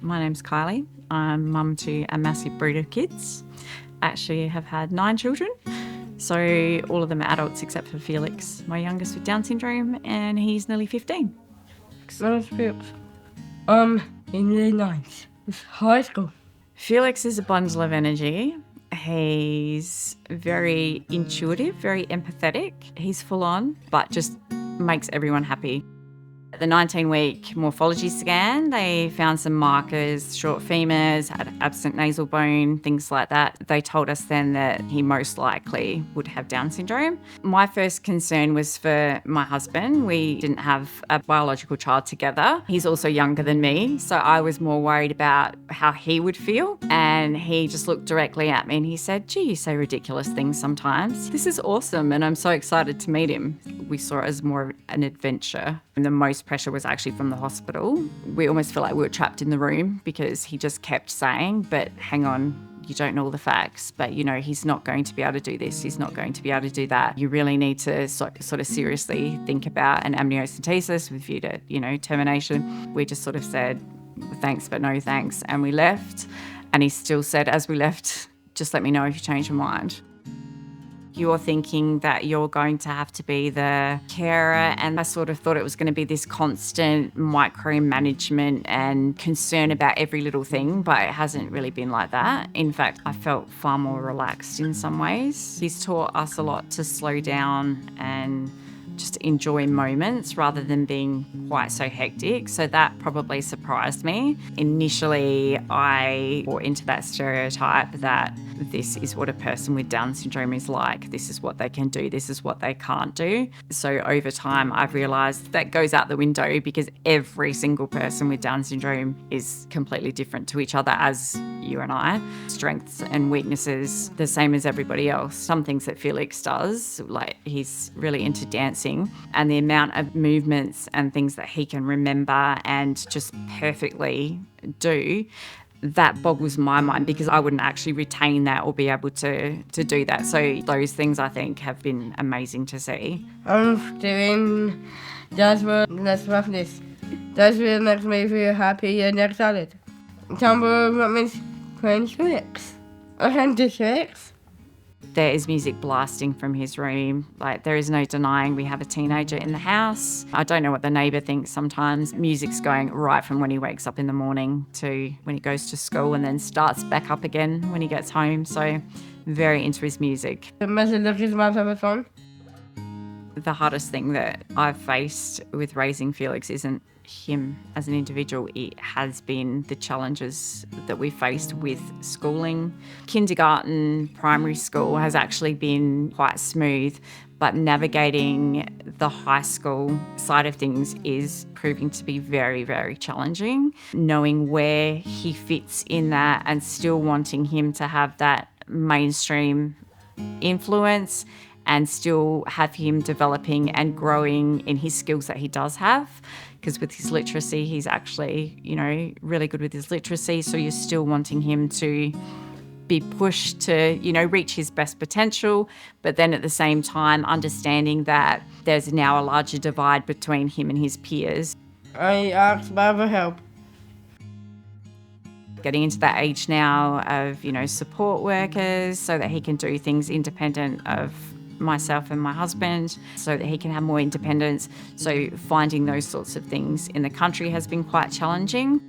My name's Kylie. I'm mum to a massive breed of kids. Actually have had 9 children. So all of them are adults except for Felix, my youngest with Down syndrome, and he's nearly 15. So it's Felix. In year 9, it's high school. Felix is a bundle of energy. He's very intuitive, very empathetic. He's full on, but just makes everyone happy. At the 19-week morphology scan, they found some markers, short femurs, had absent nasal bone, things like that. They told us then that he most likely would have Down syndrome. My first concern was for my husband. We didn't have a biological child together. He's also younger than me, so I was more worried about how he would feel. And he just looked directly at me and he said, "Gee, you say ridiculous things sometimes. This is awesome and I'm so excited to meet him." We saw it as more of an adventure. And the most pressure was actually from the hospital. We almost felt like we were trapped in the room because he just kept saying, "But hang on, you don't know all the facts, but he's not going to be able to do this, he's not going to be able to do that. You really need to sort of seriously think about an amniocentesis with view to, termination." We just sort of said, "Thanks, but no thanks," and we left. And he still said as we left, "Just let me know if you change your mind." You're thinking that you're going to have to be the carer, and I sort of thought it was going to be this constant micromanagement and concern about every little thing, but it hasn't really been like that. In fact, I felt far more relaxed in some ways. He's taught us a lot to slow down and just enjoy moments rather than being quite so hectic. So that probably surprised me. Initially, I bought into that stereotype that this is what a person with Down syndrome is like. This is what they can do. This is what they can't do. So over time, I've realised that goes out the window because every single person with Down syndrome is completely different to each other, as you and I. Strengths and weaknesses, the same as everybody else. Some things that Felix does, like he's really into dancing, and the amount of movements and things that he can remember and just perfectly do, that boggles my mind because I wouldn't actually retain that or be able to do that. So those things I think have been amazing to see. I'm doing that's what let's roughness. That really makes me feel happy and excited. Tell me what means playing tricks. I can do tricks. There is music blasting from his room. Like, there is no denying we have a teenager in the house. I don't know what the neighbour thinks sometimes. Music's going right from when he wakes up in the morning to when he goes to school and then starts back up again when he gets home. So very into his music. The message of his my favourite song. The hardest thing that I've faced with raising Felix isn't him as an individual. It has been the challenges that we faced with schooling. Kindergarten, primary school has actually been quite smooth, but navigating the high school side of things is proving to be very, very challenging. Knowing where he fits in that and still wanting him to have that mainstream influence and still have him developing and growing in his skills that he does have. Because with his literacy, he's actually, really good with his literacy. So you're still wanting him to be pushed to, reach his best potential. But then at the same time, understanding that there's now a larger divide between him and his peers. I asked Baba help. Getting into that age now of, support workers so that he can do things independent of myself and my husband, so that he can have more independence. So finding those sorts of things in the country has been quite challenging.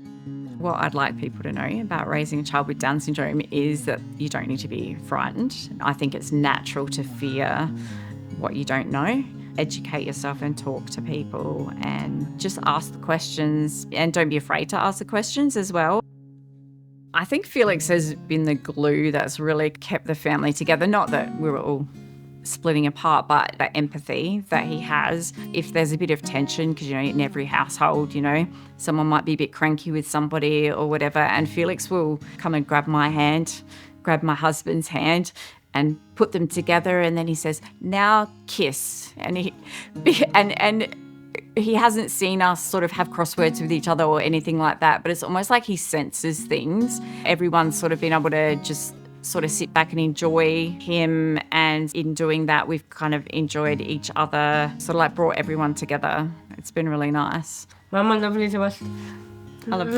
What I'd like people to know about raising a child with Down syndrome is that you don't need to be frightened. I think it's natural to fear what you don't know. Educate yourself and talk to people and just ask the questions, and don't be afraid to ask the questions as well. I think Felix has been the glue that's really kept the family together. Not that we were all splitting apart, but that empathy that he has. If there's a bit of tension, because in every household, someone might be a bit cranky with somebody or whatever, and Felix will come and grab my hand, grab my husband's hand and put them together, and then he says, "Now kiss." And he hasn't seen us sort of have crosswords with each other or anything like that, but it's almost like he senses things. Everyone's sort of been able to just sort of sit back and enjoy him, and in doing that we've kind of enjoyed each other, sort of like brought everyone together. It's been really nice. Mama lovely to us. I love